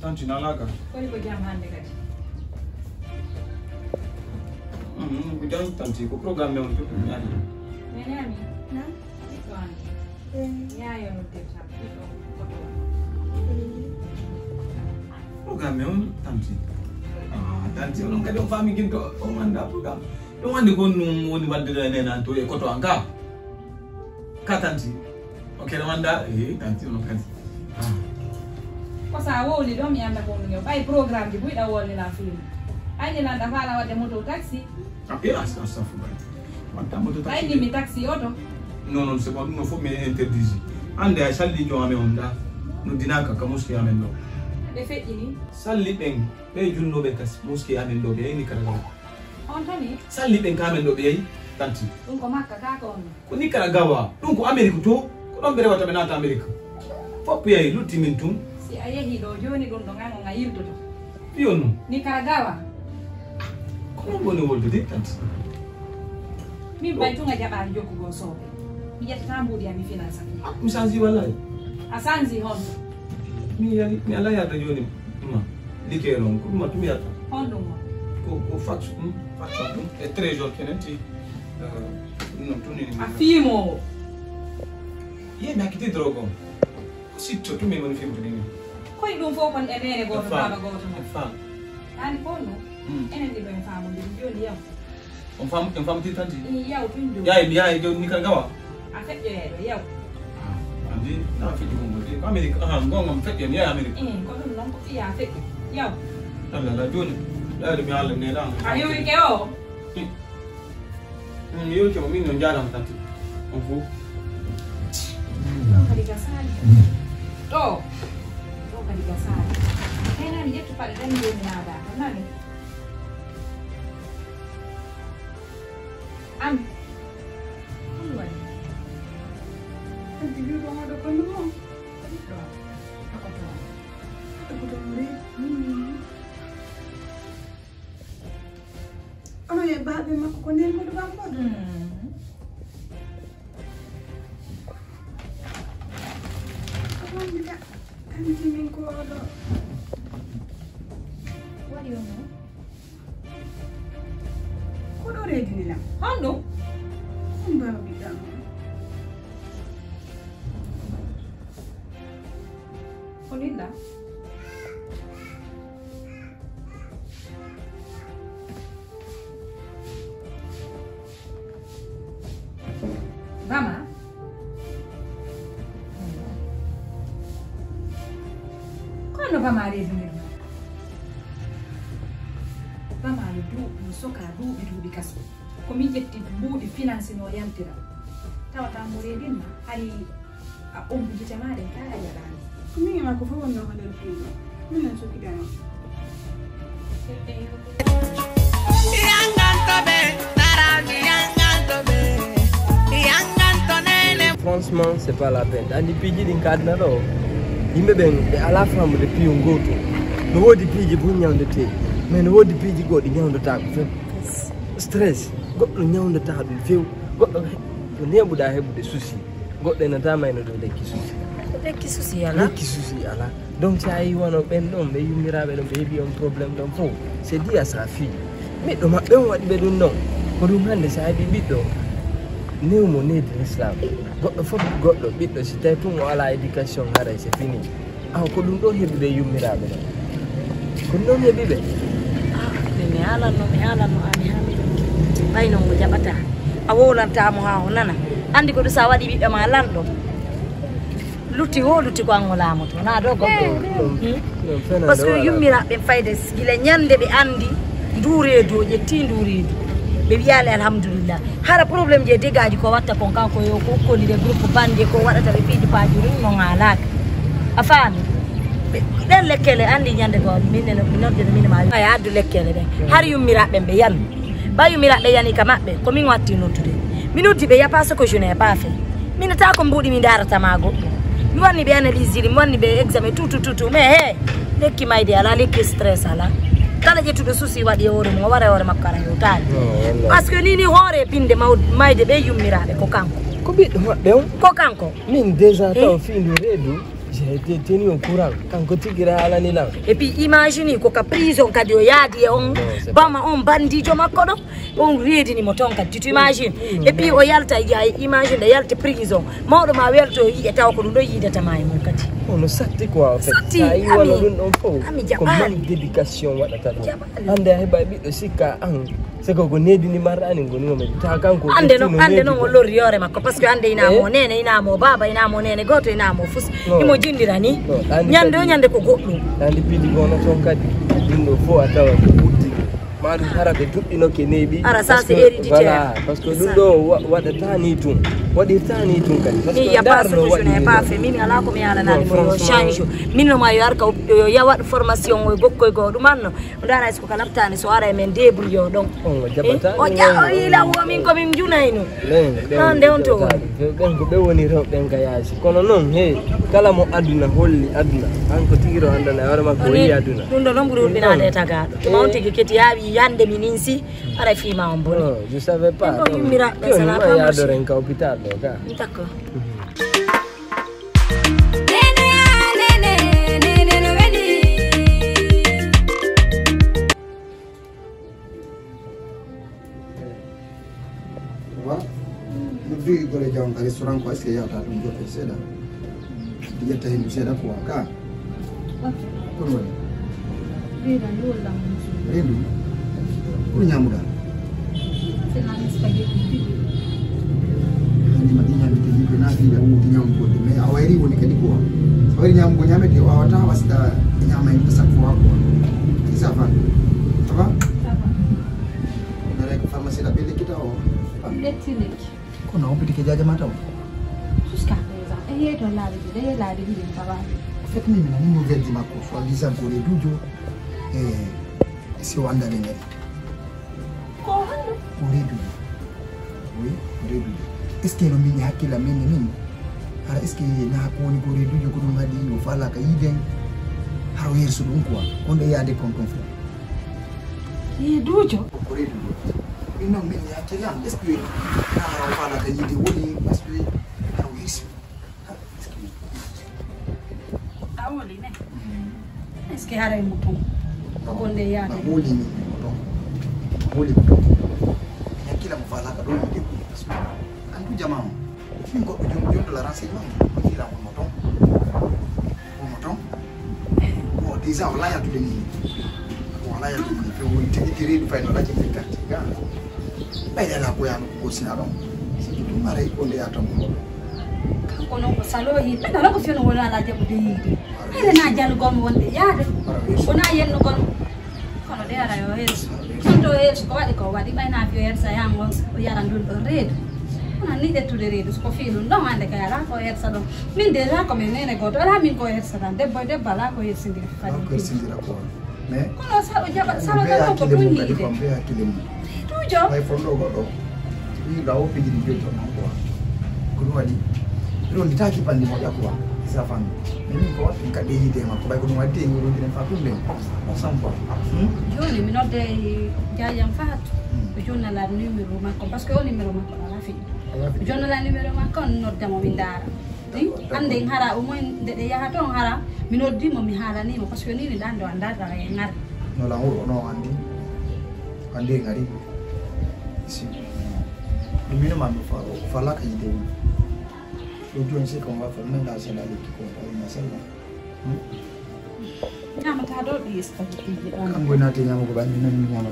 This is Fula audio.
Tanti nalaga. Kodi ko jam hande kadi. Ko jam tanti ko programme on to nyani. Nene ami. Na? Ito ani. Yayo no te sa. Ito koto. Programme on tanti. Tanti on kadi on fami ginto o manda programme. Don wande ko num woni wadde nena to e koto anka. Ka tanti. Okay, no wanda tanti on kadi. Kosa woli do mi anda ko ngeo. Bay programme di buida woli la film. Ay ni landa fala wadde moto taxi. Ça faut Ay ni mi taxi auto. Non, c'est bon, non faut me interdire. Ande ay salli jo ame onda. No dinaka ka muski amen do. Be feƴƴini Salli ben be junno be kas muski amen do be ni kala. on tani Salli ben kamen do be tanti. ɗum ko makka ka ko on Ko ni kala gawa. Dum ko America to ko don bere wata be nata America. Fop yey lutti min tum. si a yehi ɗo joni ɗum ɗo gango nga yirtoto Fiyon. ni kala gawa Ko non boni wolde tanti. min bay tunga jaɓaani jokkugo sooɓe mi ƴettata mbuuɗi ami finance Mi sanzi wallahi. a sanzi hon Mi ala yarda joni. Likero ko dum tumi yarda. hon ɗum on Ko fax dum e trésor kenenti. Non tuni ni. a fiimo Ye mi akiti drogo. Sitto tumi woni fimto ni. koye ɗum fof kon e nene goto baba goto mo Fam. ani kon ɗum enen ɗi ɗo en faamodiri joni yaw On fam ti tanti. yaw tun joni Yaay do ni kan gawa. a feƴƴoyeɗo yaw Andi na fi dum ngol. America ngom fedde mi ya America. ko ɗum noon ko fiya feƴƴo yaw La joni. La mi Allah ne dan. a yowike o Yo ke min non jara tanti. On fu. ɗo kadi ga saali ɗo kadi ga saali henani ƴettu paɗe tan joni naada to nani am ɗum wani Anti biyu ba da kwallo ba. ɗo akoto Ta gudu mure. Ano ya ba be mako ko nen gudu ba ko. Kamu bila anti min ko do. waɗi on no Ko do redi ni la. hon ɗum Kun ba bi da. ko nilla bama kono bama redinirma bamayo duuɓi soka duuɓi kaso komin ƴetti mbuuɗi finance no yaltira tawata mo redinma hari a ombujite maɗen kala yaɗani Min ma ko fa wannan hadar fi. Min na so kidana. Franchement, c'est pas la peine. Andi piji din kadna do. Yimbe ben be ala famu de piyo ngoto. No wodi piji bu nyawnde te. Mais no wodi piji godi nyawnde ta ko stress. Goddo nyawnde ta dum few. Goddo to nebuda hebude souci. Goddo na ta mayno do lekki souci. Lekki souci ala. Lekki souci ala. Donc ça yi wono ben don be yumirabe don be hebi on problème don fo. C'est dit à sa fille. Mais do mabbe on wadi be dum non. Ko dum hande sa bi biddo. Néo monnaie de l'islam. Goddo fof goddo biddo si tay tun wala éducation ngara c'est fini. Aw ko dum do hebude yumirabe don. Ko non hebi be. mi ala no ami hami bayno mo jabata a wolanta mo ha nana andi ko do sa wadi bibbe ma lando lutti ko angola mo to na do goddo parce que yummira be fayde gila nyande be andi nduredo jetti nduredo be wi'ale alhamdulillah hara problème je degaji ko watta kon kanko yo ko koli de groupe bande ko wadata be fiidi pajuri no ngalaka afani den lekkele andi nyande go minne no nodde minne ma ay addu lekkele de har yummiraɓe be yan ba yummiraɓe yani ka mabbe ko min watti noddude minuti be ya pas ko je n'ai pas fait min ta ko mbudi mi darata ma goddo mi wonni be analyse mi wonni be examen tout mais he lekki mayde ala lekki stress ala kala ƴettuɗo souci waɗi hoore mo wara hoore makko ara hewtani parce que nini hoore pinde mayde ɓe yummiraɓe ko kanko ko ɓiɗɗo maɓɓe on ko kanko min déjà taw fiindu reedu j'ai été tenu au courant quand tu diras à l'année là. Et puis imagine koka prison kadi o yadi on bama on bandijo makodo on reedi ni motonka tu imagine. Et puis o yalta imagine da yalta prison mawdo ma welto yi taw ko do yi data may mon kadi on satti quoi en fait ça y wala non faut comme dédication wala ta ande hay bay bi sika an c'est que nedi ni marani ngoni mo ta kanko ande no wolor yore makko parce que ande ina mo nene ina mo baba ina mo nene goto ina mo fus imo jindirani nyande ko goddo andi pidi gono ton kadi dindo fo atawa butti madu harabe tuddino ke nebi ara sa c'est héréditaire parce que dundo wada tani tun wadi tani tun kadi parce que ya pas je n'ai pas fait mimi ala ko mi ala nani mo change minno ma yo arka ya wad formation o gokkoy go dum manno ndara est ko kala tani so ara men debul yo donc on jabata o ila wo min ko min junayno ande on to ben ko be woni rew ben gayasi kono non he kala mo aduna holli aduna an ko tigiro andana wara makko yi aduna dundo non buru binade tagado to mawti ke keti yabi yande mininsi ara fi ma on boni je savais pas mira ça n'a pas marché en hôpital donc d'accord Néné No Wely wa du gore jawon ka restaurant ko est-ce que yata dum do seda diga tayi seda ko ka ko woni Rida ndola rendu ko nyamuda c'est la spaghetti ni madinya bitiji bina fi da mu nyam ko me awari woni kadi ko awari nyam ko nyame ke wawata wasda nyama ni sa ko ko ça va na rek pharmacie la bele kita o Netflix ko na obiti ke jaja mata o jusqu'à présent et to la de ça va fait ni na ni nouvelle di mako so alisa ko le dujo si wanda ne ne ko hando Uredu. Oui, uredu. Est-ce que no mini hakila mini? Ara est-ce que na ko ni uredu yo ko ngadi no fala ka yiden. Haro yersu dum quoi. Onde yade kon fu. dujo Uredu. Ino mini hakila est-ce que na fala ka yidi woni parce que haro yersu. awoli ne est-ce que hare mutum konde yade Moli ni. Moli. Kila mfala ka do yidi. Andu jamaa. Fin ko jondo la renseignement. Kila moton. Bon, déjà on l'a ya tout demi. On l'a ya tout demi. On te tire du fait la jikita tiga. Baila la ko ya ko sinaro. Si tu mare ko le atom ko. kono ko salohi peda la ko fiono wona la jabu de yidi ele na jal gom wonde yaade wona yenno gon kono de ara yo hes sonto hes ko wadi bayna fi yer sa yango o yaran dul do redu ona ni de tude redu ko filu ndo hande ka yara ko yer sa do min deja ko men nene goto ala min ko yer sa dan de bala ko yer sindiri fadi ko sindira ko mais kono sa o jaba salo da ko dun yide tujo ay fondo godo ni dawo piji di joto ko ko wadi ro nditaki pandi moja kwa safani mimi ko watu nikade yide ma ko bay ko no wadi ngoro dine fa tumbe on sampo joni mi nodde jajam faatu jonna la numéro makko parce que o numéro makko ala fi jonna la numéro makko nodda mo mi dara ande hara o moy de yaha ton hara mi noddi mo mi hala ni mo parce que ni dando andata e ngar no la ngoro no andi ngari si mimi ma do fa la ka yide Aujourd'hui, on sait qu'on va former dans la l'équipe pour une salle. Nyama ta do di spaghetti. Kan gona te nyama ko ba ni nan nyama.